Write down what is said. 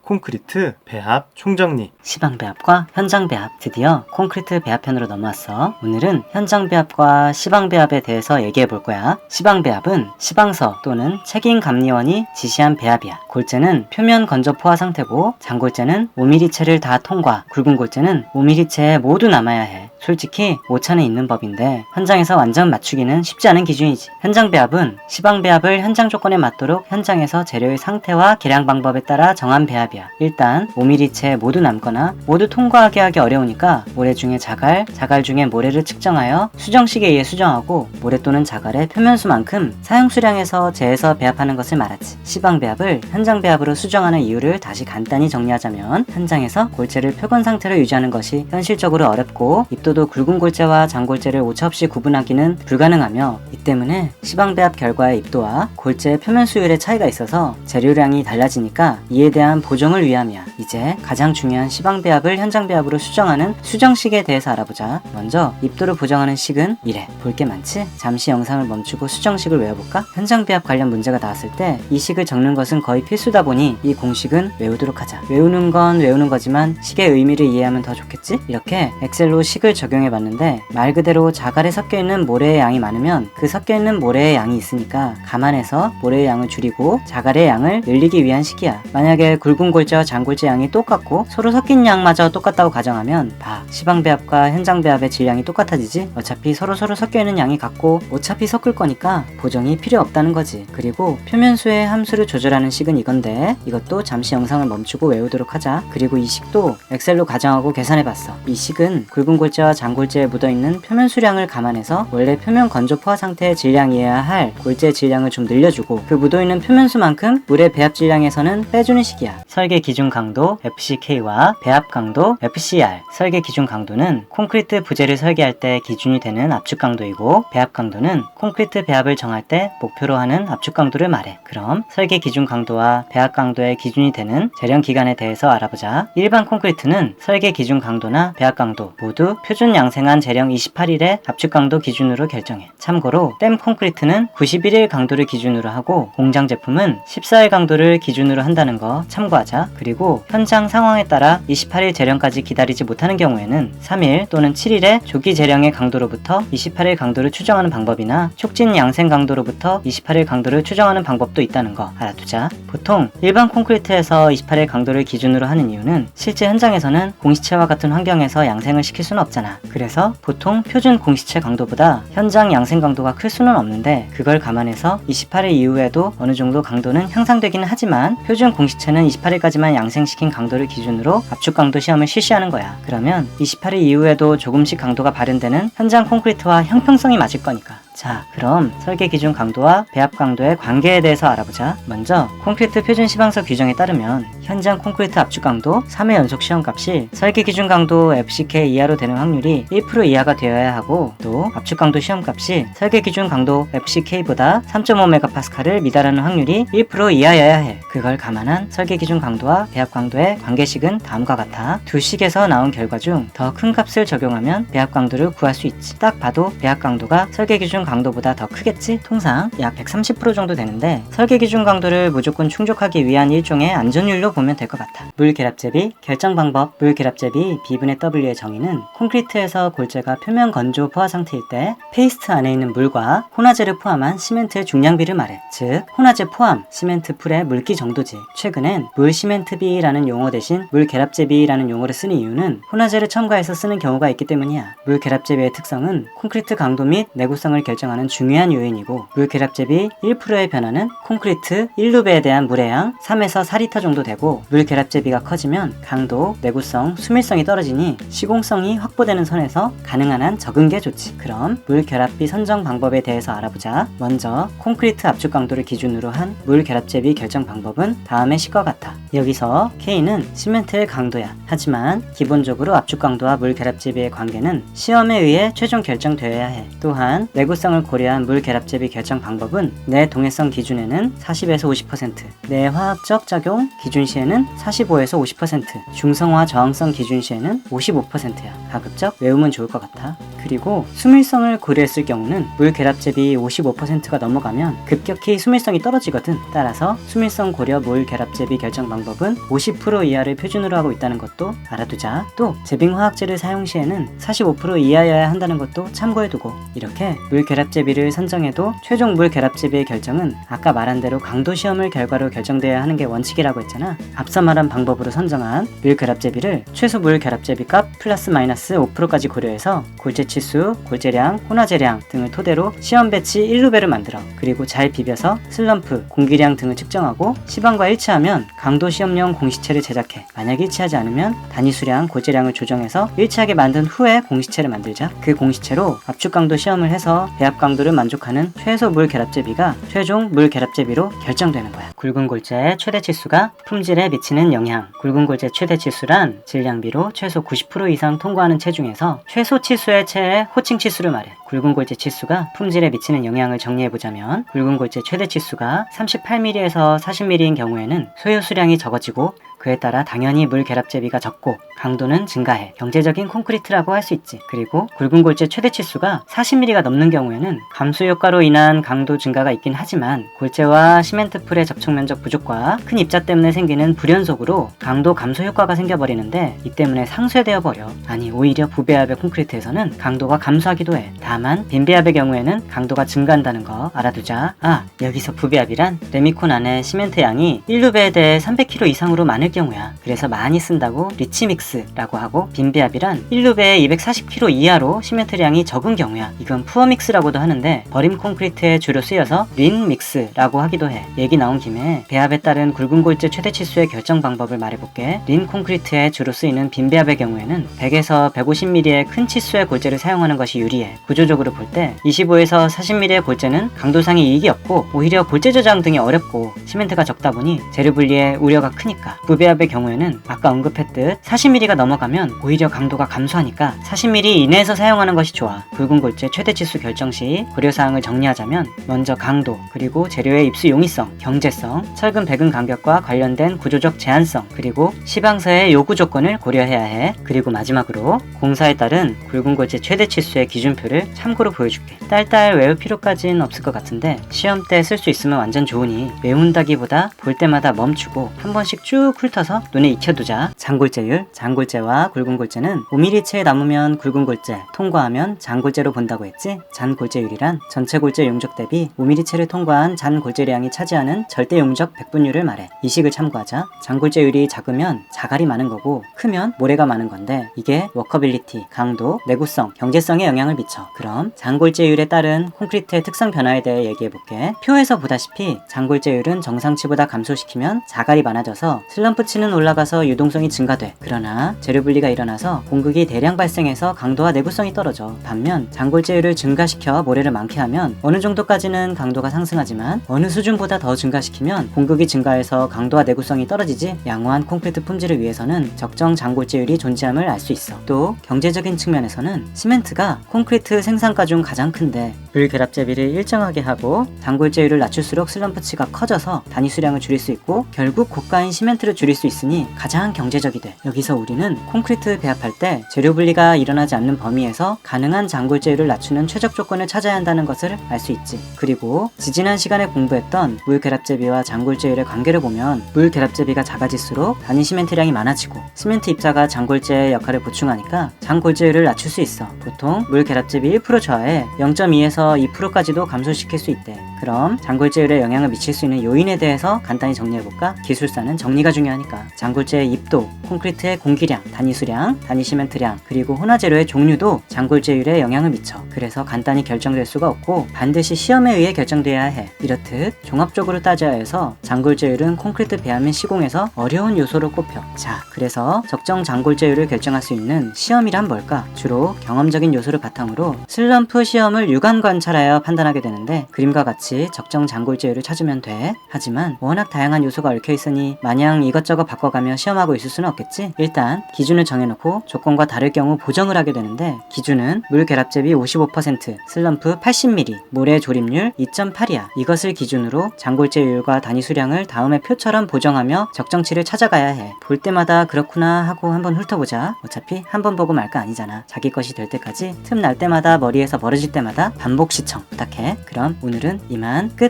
콘크리트 배합 총정리. 시방 배합과 현장 배합, 드디어 콘크리트 배합편으로 넘어왔어. 오늘은 현장 배합과 시방 배합에 대해서 얘기해 볼 거야. 시방 배합은 시방서 또는 책임감리원이 지시한 배합이야. 골재는 표면 건조 포화 상태고, 장골재는 5mm체를 다 통과, 굵은 골재는 5mm체에 모두 남아야 해. 솔직히 오차는 있는 법인데 현장에서 완전 맞추기는 쉽지 않은 기준이지. 현장 배합은 시방 배합을 현장 조건에 맞도록 현장에서 재료의 상태와 계량 방법에 따라 정한 배합이야. 일단 5mm체 모두 남거나 모두 통과하게 하기 어려우니까 모래 중에 자갈, 자갈 중에 모래를 측정하여 수정식에 의해 수정하고, 모래 또는 자갈의 표면수만큼 사용 수량에서 재해서 배합하는 것을 말하지. 시방 배합을 현장 배합으로 수정하는 이유를 다시 간단히 정리하자면, 현장에서 골재를 표건 상태로 유지하는 것이 현실적으로 어렵고 입도도 굵은 골재와 장골재를 오차없이 구분하기는 불가능하며, 이 때문에 시방 배합 결과의 입도와 골재의 표면 수율의 차이가 있어서 재료량이 달라지니까 이에 대한 보정을 위함이야. 이제 가장 중요한 시방 배합을 현장 배합으로 수정하는 수정식에 대해서 알아보자. 먼저 입도를 보정하는 식은 이래. 볼 게 많지? 잠시 영상을 멈추고 수정식을 외워볼까? 현장 배합 관련 문제가 나왔을 때 이 식을 적는 것은 거의 필수다 보니 이 공식은 외우도록 하자. 외우는 건 외우는 거지만 식의 의미를 이해하면 더 좋겠지? 이렇게 엑셀로 식을 적용해봤는데, 말 그대로 자갈에 섞여있는 모래의 양이 많으면 그 섞여있는 모래의 양이 있으니까 감안해서 모래의 양을 줄이고 자갈의 양을 늘리기 위한 식이야. 만약에 굵은 골재와 장골재 양이 똑같고 서로 섞인 양마저 똑같다고 가정하면 봐, 시방 배합과 현장 배합의 질량이 똑같아지지? 어차피 서로 섞여있는 양이 같고 어차피 섞을 거니까 보정이 필요 없다는 거지. 그리고 표면수의 함수를 조절하는 식은 이건데, 이것도 잠시 영상을 멈추고 외우도록 하자. 그리고 이 식도 엑셀로 가정하고 계산해봤어. 이 식은 굵은 골재와 장골재에 묻어있는 표면 수량을 감안해서 원래 표면 건조 포화 상태의 질량이어야 할 골재 질량을 좀 늘려주고, 그 묻어있는 표면수만큼 물의 배합 질량에서는 빼주는 식이야. 설계 기준 강도 FCK와 배합 강도 FCR. 설계 기준 강도는 콘크리트 부재를 설계할 때 기준이 되는 압축 강도이고, 배합 강도는 콘크리트 배합을 정할 때 목표로 하는 압축 강도를 말해. 그럼 설계 기준 강도와 배합 강도의 기준이 되는 재련 기간에 대해서 알아보자. 일반 콘크리트는 설계 기준 강도나 배합 강도 모두 표준 양생한 재령 28일의 압축 강도 기준으로 결정해. 참고로 댐 콘크리트는 91일 강도를 기준으로 하고, 공장 제품은 14일 강도를 기준으로 한다는 거 참고하자. 그리고 현장 상황에 따라 28일 재령까지 기다리지 못하는 경우에는 3일 또는 7일의 조기 재령의 강도로부터 28일 강도를 추정하는 방법이나 촉진 양생 강도로부터 28일 강도를 추정하는 방법도 있다는 거 알아두자. 보통 일반 콘크리트에서 28일 강도를 기준으로 하는 이유는 실제 현장에서는 공시체와 같은 환경에서 양생을 시킬 수는 없잖아. 그래서 보통 표준 공시체 강도보다 현장 양생 강도가 클 수는 없는데, 그걸 감안해서 28일 이후에도 어느 정도 강도는 향상되기는 하지만 표준 공시체는 28일까지만 양생시킨 강도를 기준으로 압축 강도 시험을 실시하는 거야. 그러면 28일 이후에도 조금씩 강도가 발현되는 현장 콘크리트와 형평성이 맞을 거니까. 자, 그럼 설계 기준 강도와 배합 강도의 관계에 대해서 알아보자. 먼저 콘크리트 표준 시방서 규정에 따르면 현장 콘크리트 압축 강도 3회 연속 시험값이 설계 기준 강도 FCK 이하로 되는 확률이 1% 이하가 되어야 하고, 또 압축 강도 시험값이 설계 기준 강도 FCK보다 3.5MPa를 미달하는 확률이 1% 이하여야 해. 그걸 감안한 설계 기준 강도와 배합 강도의 관계식은 다음과 같아. 두 식에서 나온 결과 중 더 큰 값을 적용하면 배합 강도를 구할 수 있지. 딱 봐도 배합 강도가 설계 기준 강도보다 더 크겠지? 통상 약 130% 정도 되는데, 설계 기준 강도를 무조건 충족하기 위한 일종의 안전율로 보면 될 것 같아. 물 결합제비 결정 방법. 물 결합제비 B분의 W의 정의는 콘크리트에서 골재가 표면 건조 포화 상태일 때 페이스트 안에 있는 물과 혼화제를 포함한 시멘트의 중량비를 말해. 즉 혼화제 포함 시멘트 풀의 물기 정도지. 최근엔 물 시멘트비라는 용어 대신 물 결합제비라는 용어를 쓰는 이유는 혼화제를 첨가해서 쓰는 경우가 있기 때문이야. 물 결합제비의 특성은 콘크리트 강도 및 내구성을 결정하는 중요한 요인이고, 물 결합제비 1%의 변화는 콘크리트 1루베에 대한 물의 양 3에서 4리터 정도 되고, 물 결합제비가 커지면 강도, 내구성, 수밀성이 떨어지니 시공성이 확보되는 선에서 가능한 한 적은 게 좋지. 그럼 물 결합비 선정 방법에 대해서 알아보자. 먼저 콘크리트 압축 강도를 기준으로 한 물 결합제비 결정 방법은 다음의 식과 같아. 여기서 K는 시멘트의 강도야. 하지만 기본적으로 압축 강도와 물 결합제비의 관계는 시험에 의해 최종 결정되어야 해. 또한 내구성 내구성을 고려한 물 결합제비 결정 방법은 내 동해성 기준에는 40에서 50%, 내 화학적 작용 기준 시에는 45에서 50%, 중성화 저항성 기준 시에는 55%야. 가급적 외우면 좋을 것 같아. 그리고 수밀성을 고려했을 경우는 물 결합제비 55%가 넘어가면 급격히 수밀성이 떨어지거든. 따라서 수밀성 고려 물 결합제비 결정 방법은 50% 이하를 표준으로 하고 있다는 것도 알아두자. 또 제빙 화학제를 사용 시에는 45% 이하여야 한다는 것도 참고해두고, 이렇게 물 결합제비를 선정해도 최종 물 결합제비의 결정은 아까 말한 대로 강도 시험을 결과로 결정되어야 하는 게 원칙이라고 했잖아. 앞서 말한 방법으로 선정한 물 결합제비를 최소 물 결합제비 값 플러스 마이너스 5%까지 고려해서 골재 치수, 골재량, 혼화제량 등을 토대로 시험 배치 1루배를 만들어 그리고 잘 비벼서 슬럼프, 공기량 등을 측정하고 시방과 일치하면 강도 시험용 공시체를 제작해. 만약 일치하지 않으면 단위 수량, 골재량을 조정해서 일치하게 만든 후에 공시체를 만들자. 그 공시체로 압축 강도 시험을 해서 배합 강도를 만족하는 최소 물 결합제비가 최종 물 결합제비로 결정되는 거야. 굵은 골재의 최대 치수가 품질에 미치는 영향. 굵은 골재 최대 치수란 질량비로 최소 90% 이상 통과하는 체 중에서 최소 치수의 체의 호칭 치수를 말해. 굵은 골재 치수가 품질에 미치는 영향을 정리해보자면, 굵은 골재 최대 치수가 38mm에서 40mm인 경우에는 소요 수량이 적어지고 그에 따라 당연히 물 결합제비가 적고 강도는 증가해. 경제적인 콘크리트라고 할 수 있지. 그리고 굵은 골재 최대 치수가 40mm가 넘는 경우에는 감소 효과로 인한 강도 증가가 있긴 하지만 골재와 시멘트 풀의 접촉 면적 부족과 큰 입자 때문에 생기는 불연속으로 강도 감소 효과가 생겨버리는데, 이 때문에 상쇄되어 버려. 아니, 오히려 부배합의 콘크리트에서는 강도가 감소하기도 해. 다만 빈배합의 경우에는 강도가 증가한다는 거 알아두자. 여기서 부배합이란 레미콘 안에 시멘트 양이 1루배에 대해 300kg 이상으로 많을 경우야. 그래서 많이 쓴다고 리치믹스라고 하고, 빈배합이란 1루배에 240kg 이하로 시멘트량이 적은 경우야. 이건 푸어믹스라고도 하는데 버림 콘크리트에 주로 쓰여서 린믹스라고 하기도 해. 얘기 나온 김에 배합에 따른 굵은 골재 최대 치수의 결정 방법을 말해볼게. 린 콘크리트에 주로 쓰이는 빈배합의 경우에는 100에서 150mm의 큰 치수의 골재를 사용하는 것이 유리해. 구조적으로 볼 때 25에서 40mm의 골재는 강도상의 이익이 없고 오히려 골재 저장 등이 어렵고 시멘트가 적다 보니 재료 분리에 우려가 크니까. 부배합의 경우에는 아까 언급했듯 40mm가 넘어가면 오히려 강도가 감소하니까 40mm 이내에서 사용하는 것이 좋아. 굵은 골재 최대 치수 결정 시 고려사항을 정리하자면, 먼저 강도, 그리고 재료의 입수 용이성, 경제성, 철근 배근 간격과 관련된 구조적 제한성, 그리고 시방서의 요구 조건을 고려해야 해. 그리고 마지막으로 공사에 따른 굵은 골재 최대 치수의 기준표를 참고로 보여줄게. 딸딸 외울 필요까진 없을 것 같은데 시험 때 쓸 수 있으면 완전 좋으니 외운다기보다 볼 때마다 멈추고 한 번씩 쭉 훑어서 눈에 익혀두자. 잔골재율, 잔골재와 굵은 골재는 5mm체에 남으면 굵은 골재, 통과하면 잔골재로 본다고 했지. 잔골재율이란 전체 골재 용적 대비 5mm체를 통과한 잔골재량이 차지하는 절대 용적 백분율을 말해. 이 식을 참고하자. 잔골재율이 작으면 자갈이 많은 거고 크면 모래가 많은 건데, 이게 워커빌리티, 강도, 내구성, 경제성에 영향을 미쳐. 그럼 잔골재율에 따른 콘크리트의 특성 변화에 대해 얘기해볼게. 표에서 보다시피 잔골재율은 정상치보다 감소시키면 자갈이 많아져서 슬럼프치는 올라가서 유동성이 증가돼. 그러나 재료 분리가 일어나서 공극이 대량 발생해서 강도와 내구성이 떨어져. 반면 잔골재율을 증가시켜 모래를 많게 하면 어느 정도까지는 강도가 상승하지만 어느 수준보다 더 증가시키면 공극이 증가해서 강도와 내구성이 떨어지지. 양호한 콘크리트 품질을 위해서는 적정 잔골재율이 존재함을 알 수 있어. 또 경제적인 측면에서는 시멘트가 콘크리트 생산가 중 가장 큰데 물 결합제비를 일정하게 하고 잔골재율을 낮출수록 슬럼프치가 커져서 단위 수량을 줄일 수 있고 결국 고가인 시멘트를 줄일 수 있으니 가장 경제적이 돼. 여기서 우리는 콘크리트 배합할 때 재료 분리가 일어나지 않는 범위에서 가능한 잔골재율을 낮추는 최적 조건을 찾아야 한다는 것을 알 수 있지. 그리고 지지난 시간에 공부했던 물 결합제비와 잔골재율의 관계를 보면 물 결합제비가 작아질수록 단위 시멘트량이 많아지고 시멘트 입자가 잔골재의 역할을 보충하니까 잔골재율을 낮출 수 있어. 보통 물 결합제비 1% 저하에 0.2에서 2%까지도 감소시킬 수 있대. 그럼 잔골재율에 영향을 미칠 수 있는 요인에 대해서 간단히 정리해볼까? 기술사는 정리가 중요하니까. 잔골재의 입도, 콘크리트의 공기량, 단위 수량, 단위 시멘트량, 그리고 혼화재료의 종류도 잔골재율에 영향을 미쳐. 그래서 간단히 결정될 수가 없고 반드시 시험에 의해 결정돼야 해. 이렇듯 종합적으로 따져야 해서 잔골재율은 콘크리트 배합 및 시공에서 어려운 요소로 꼽혀. 자, 그래서 적정 잔골재율을 결정할 수 있는 시험이란 뭘까? 주로 경험적인 요소를 바탕으로 슬럼프 시험을 육안 관찰하여 판단하게 되는데, 그림과 같이 같이 적정 장골제율을 찾으면 돼. 하지만 워낙 다양한 요소가 얽혀있으니 마냥 이것저것 바꿔가며 시험하고 있을 수는 없겠지. 일단 기준을 정해놓고 조건과 다를 경우 보정을 하게 되는데, 기준은 물 결합제비 55%, 슬럼프 80ml, 모래 조립률 2.8이야. 이것을 기준으로 장골제율과 단위 수량을 다음에 표처럼 보정하며 적정치를 찾아가야 해. 볼 때마다 그렇구나 하고 한번 훑어보자. 어차피 한 번 보고 말 거 아니잖아. 자기 것이 될 때까지 틈 날 때마다 머리에서 멀어질 때마다 반복 시청 부탁해. 그럼 오늘은 이만 끝.